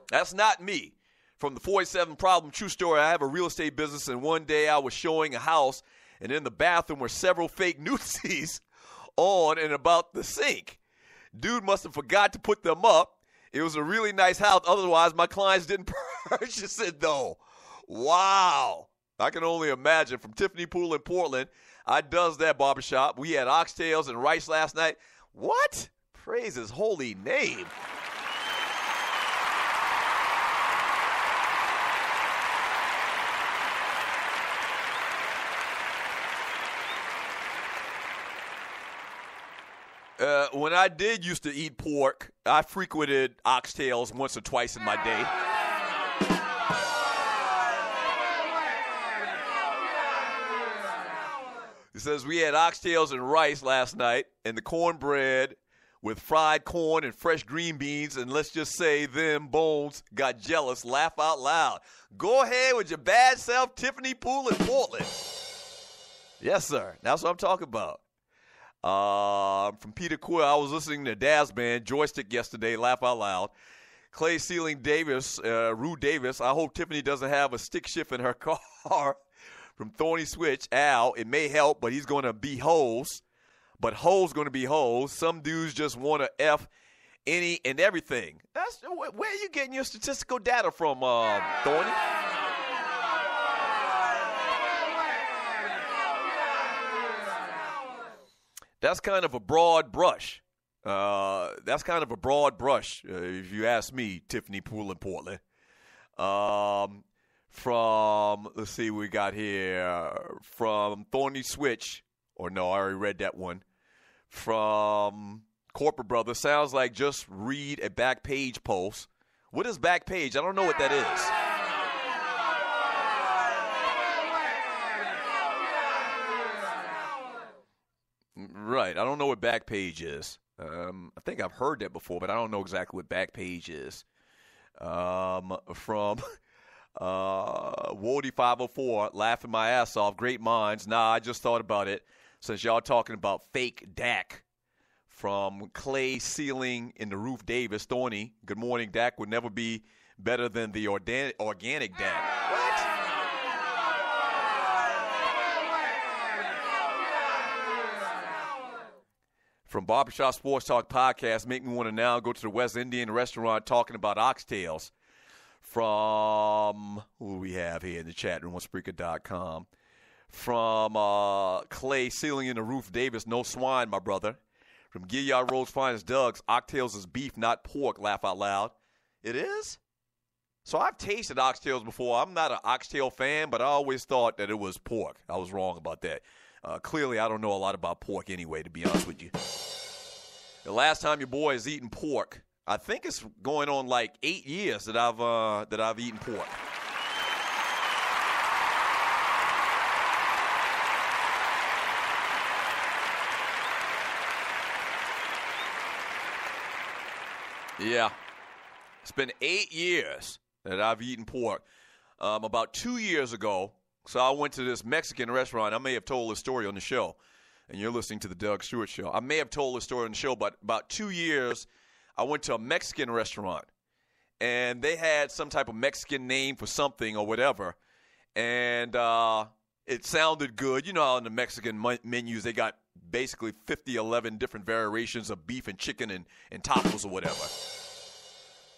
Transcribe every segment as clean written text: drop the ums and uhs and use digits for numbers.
That's not me. From the 47 Problem True Story, I have a real estate business, and one day I was showing a house, and in the bathroom were several fake nudies on and about the sink. Dude must have forgot to put them up. It was a really nice house. Otherwise, my clients didn't purchase it, though. Wow. I can only imagine. From Tiffany Pool in Portland, I does that barbershop. We had oxtails and rice last night. What? Praise his holy name. When I did used to eat pork, I frequented oxtails once or twice in my day. It says we had oxtails and rice last night, and the cornbread with fried corn and fresh green beans, and let's just say them bones got jealous. Laugh out loud. Go ahead with your bad self, Tiffany Pool in Portland. Yes, sir. That's what I'm talking about. From Peter Quill, I was listening to Daz Band, Joystick yesterday, laugh out loud. Clay Ceiling Davis, Rue Davis, I hope Tiffany doesn't have a stick shift in her car. From Thorny Switch, Al, it may help, but he's going to be hoes. But hoes going to be hoes. Some dudes just want to F any and everything. That's where are you getting your statistical data from, Thorny? That's kind of a broad brush. If you ask me, Tiffany Pool in Portland. Let's see what we got here. From Thorny Switch, or no, I already read that one. From Corporate Brother, sounds like just read a back page post. What is back page? I don't know what that is. Right, I don't know what back page is. I think I've heard that before, but I don't know exactly what back page is. From Woldy504, laughing my ass off, great minds. Nah, I just thought about it since y'all talking about fake Dak. From Clay Ceiling in the Roof Davis, Thorny, good morning, Dak would never be better than the organic Dak. What? From Barbershop Sports Talk Podcast, make me want to now go to the West Indian restaurant talking about oxtails. From, who do we have here in the chat room on Spreaker.com? From Clay Ceiling in the Roof Davis, no swine, my brother. From Gilliard Road's Finest Doug's, oxtails is beef, not pork, laugh out loud. It is? So I've tasted oxtails before. I'm not an oxtail fan, but I always thought that it was pork. I was wrong about that. Clearly, I don't know a lot about pork anyway, to be honest with you. The last time your boy has eaten pork, I think it's going on like 8 years that I've eaten pork. Yeah, it's been 8 years that I've eaten pork. About 2 years ago, so I went to this Mexican restaurant. I may have told this story on the show, and you're listening to the Doug Stewart Show. I may have told this story on the show, but about 2 years, I went to a Mexican restaurant, and they had some type of Mexican name for something or whatever, and it sounded good. You know how in the Mexican menus they got basically 11 different variations of beef and chicken and tacos or whatever.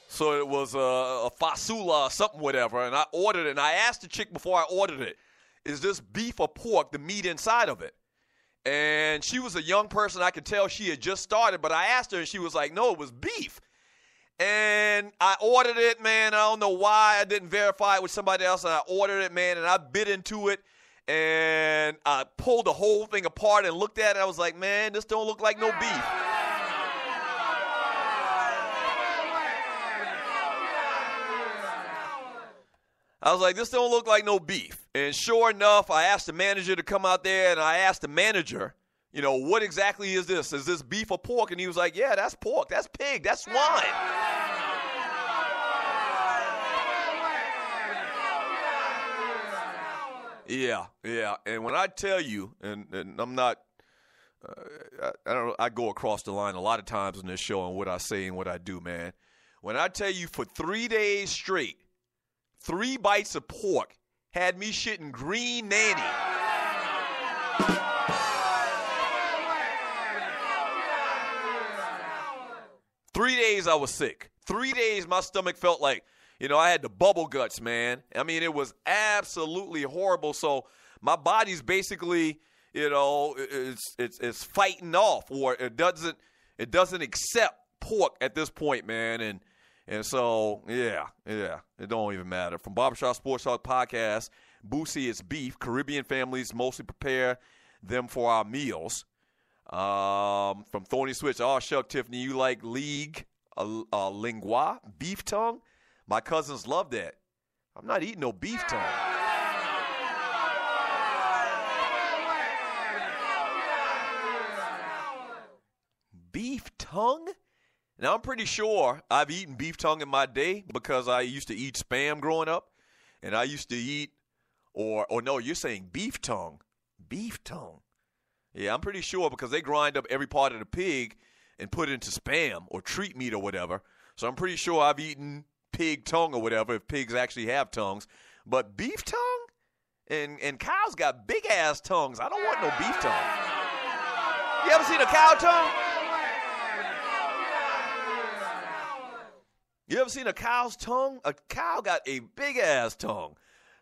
So it was a fasula or something, whatever, and I ordered it, and I asked the chick before I ordered it, is this beef or pork, the meat inside of it? And she was a young person. I could tell she had just started, but I asked her, and she was like, no, it was beef. And I ordered it, man. I don't know why I didn't verify it with somebody else, and I ordered it, man, and I bit into it, and I pulled the whole thing apart and looked at it. I was like, man, this don't look like no beef. I was like, this don't look like no beef. And sure enough, I asked the manager to come out there, and I asked the manager, you know, what exactly is this? Is this beef or pork? And he was like, yeah, that's pork. That's pig. That's swine. Yeah. And when I tell you, and I'm not, I go across the line a lot of times in this show on what I say and what I do, man. When I tell you for 3 days straight, 3 bites of pork had me shitting green nanny. Three days I was sick. 3 days my stomach felt like, I had the bubble guts, man. I mean, it was absolutely horrible. So my body's basically, it's fighting off, or it doesn't accept pork at this point, man. And so, yeah, it don't even matter. From Barbershop Sports Talk Podcast, Boosie, it's beef. Caribbean families mostly prepare them for our meals. From Thorny Switch, Shuck Tiffany, you like league lingua, beef tongue? My cousins love that. I'm not eating no beef tongue. Beef tongue? Now, I'm pretty sure I've eaten beef tongue in my day because I used to eat Spam growing up. And I used to eat, or no, you're saying beef tongue. Beef tongue. Yeah, I'm pretty sure because they grind up every part of the pig and put it into Spam or treat meat or whatever. So I'm pretty sure I've eaten pig tongue or whatever, if pigs actually have tongues. But beef tongue? And cows got big-ass tongues. I don't want no beef tongue. You ever seen a cow tongue? You ever seen a cow's tongue? A cow got a big-ass tongue.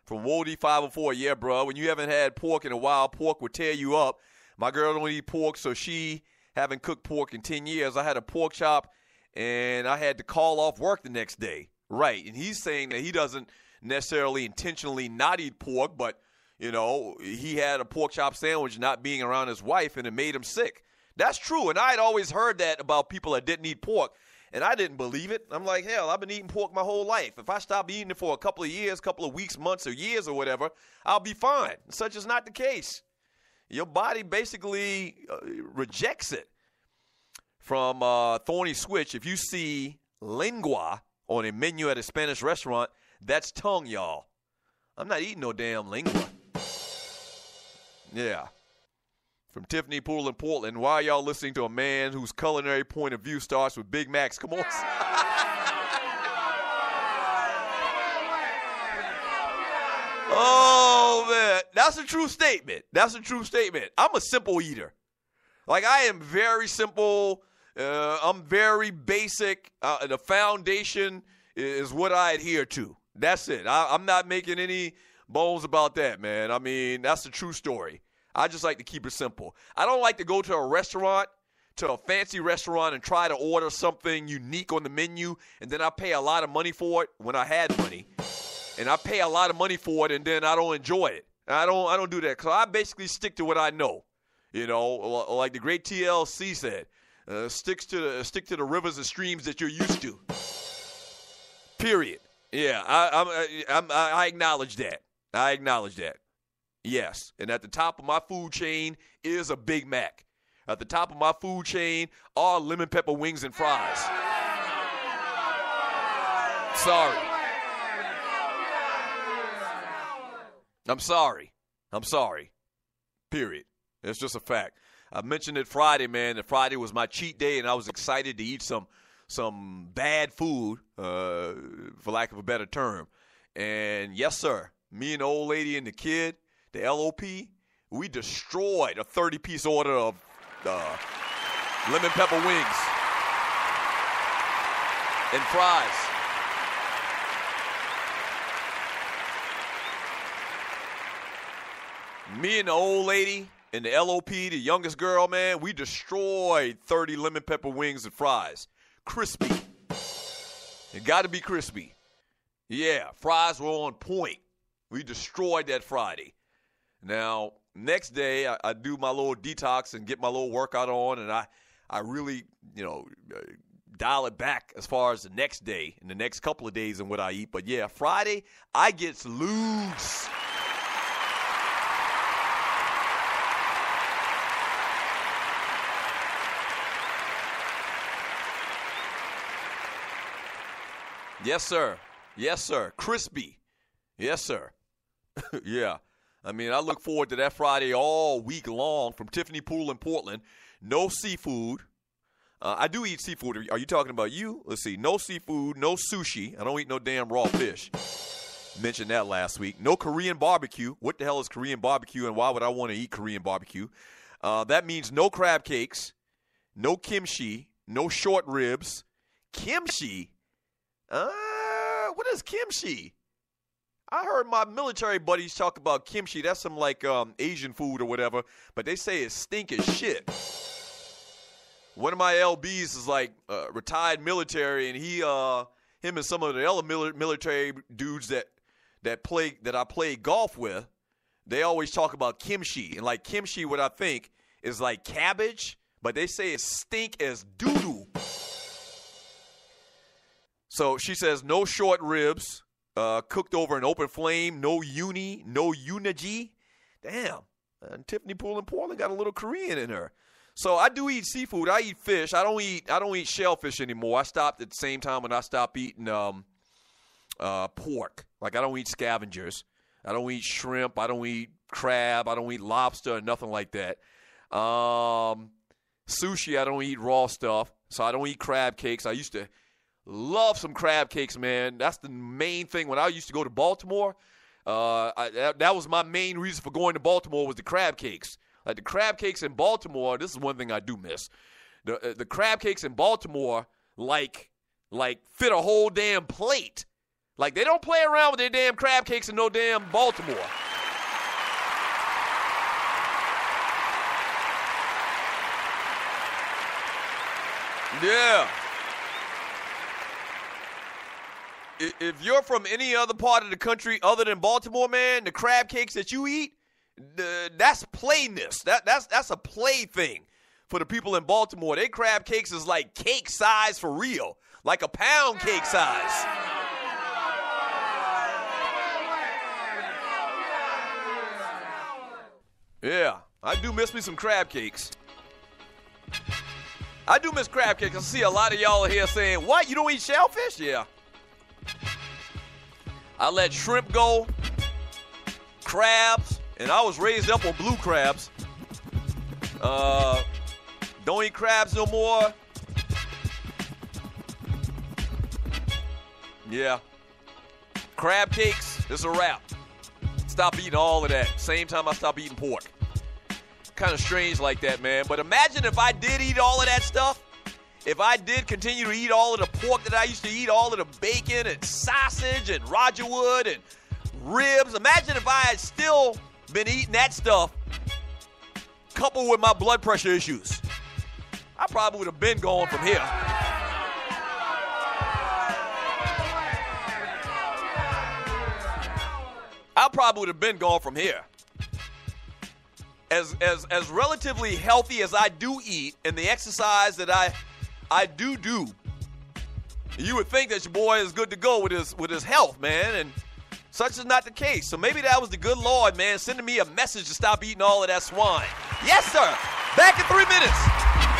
From Wody 504, yeah, bro, when you haven't had pork in a while, pork would tear you up. My girl don't eat pork, so she haven't cooked pork in 10 years. I had a pork chop, and I had to call off work the next day. Right, and he's saying that he doesn't necessarily intentionally not eat pork, but, he had a pork chop sandwich not being around his wife, and it made him sick. That's true, and I had always heard that about people that didn't eat pork, and I didn't believe it. I'm like, hell, I've been eating pork my whole life. If I stop eating it for a couple of years, couple of weeks, months, or years or whatever, I'll be fine. Such is not the case. Your body basically rejects it. From Thorny Switch, if you see lingua on a menu at a Spanish restaurant, that's tongue, y'all. I'm not eating no damn lingua. Yeah. From Tiffany Poole in Portland, why are y'all listening to a man whose culinary point of view starts with Big Macs? Come on. Oh, man. That's a true statement. I'm a simple eater. Like, I am very simple. I'm very basic. The foundation is what I adhere to. That's it. I'm not making any bones about that, man. I mean, that's the true story. I just like to keep it simple. I don't like to go to a fancy restaurant, and try to order something unique on the menu, and then I pay a lot of money for it when I had money. And I pay a lot of money for it, and then I don't enjoy it. I don't do that, because I basically stick to what I know. Like the great TLC said, stick to the rivers and streams that you're used to. Period. Yeah, I acknowledge that. Yes, and at the top of my food chain is a Big Mac. At the top of my food chain are lemon pepper wings and fries. Sorry. I'm sorry. Period. It's just a fact. I mentioned it Friday, man. That Friday was my cheat day, and I was excited to eat some bad food, for lack of a better term. And yes, sir, me and the old lady and the kid, the LOP, we destroyed a 30-piece order of lemon pepper wings and fries. Me and the old lady and the LOP, the youngest girl, man, we destroyed 30 lemon pepper wings and fries. Crispy. It got to be crispy. Yeah, fries were on point. We destroyed that Friday. Now, next day, I do my little detox and get my little workout on, and I really, dial it back as far as the next day and the next couple of days and what I eat. But, yeah, Friday, I get loose. Yes, sir. Yes, sir. Crispy. Yes, sir. Yeah. I mean, I look forward to that Friday all week long. From Tiffany Poole in Portland. No seafood. I do eat seafood. Are you talking about you? Let's see. No seafood, no sushi. I don't eat no damn raw fish. Mentioned that last week. No Korean barbecue. What the hell is Korean barbecue, and why would I want to eat Korean barbecue? That means no crab cakes, no kimchi, no short ribs. Kimchi? What is kimchi? I heard my military buddies talk about kimchi. That's some like Asian food or whatever, but they say it stink as shit. One of my LBs is like retired military, and him and some of the other military dudes that I play golf with, they always talk about kimchi. And like kimchi, what I think is like cabbage, but they say it stink as doo-doo. So she says no short ribs, cooked over an open flame, no uni, no unagi. Damn, Tiffany Poole and Portland got a little Korean in her. So I do eat seafood. I eat fish. I don't eat shellfish anymore. I stopped at the same time when I stopped eating pork. Like I don't eat scavengers. I don't eat shrimp. I don't eat crab. I don't eat lobster or nothing like that. Sushi, I don't eat raw stuff. So I don't eat crab cakes. I used to love some crab cakes, man. That's the main thing. When I used to go to Baltimore, that was my main reason for going to Baltimore was the crab cakes. Like the crab cakes in Baltimore, this is one thing I do miss. The crab cakes in Baltimore, like fit a whole damn plate. Like they don't play around with their damn crab cakes in no damn Baltimore. Yeah. If you're from any other part of the country other than Baltimore, man, the crab cakes that you eat, that's playness. That's a play thing for the people in Baltimore. They crab cakes is like cake size for real, like a pound cake size. Yeah, I do miss me some crab cakes. I do miss crab cakes. I see a lot of y'all here saying, what, you don't eat shellfish? Yeah. I let shrimp go, crabs, and I was raised up on blue crabs. Don't eat crabs no more. Yeah. Crab cakes, it's a wrap. Stop eating all of that. Same time I stopped eating pork. Kind of strange like that, man. But imagine if I did eat all of that stuff. If I did continue to eat all of the pork that I used to eat, all of the bacon and sausage and Roger Wood and ribs. Imagine if I had still been eating that stuff coupled with my blood pressure issues. I probably would have been gone from here. I probably would have been gone from here. As relatively healthy as I do eat and the exercise that I do, you would think that your boy is good to go with his health, man, and such is not the case. So maybe that was the good Lord, man, sending me a message to stop eating all of that swine. Yes, sir. Back in 3 minutes.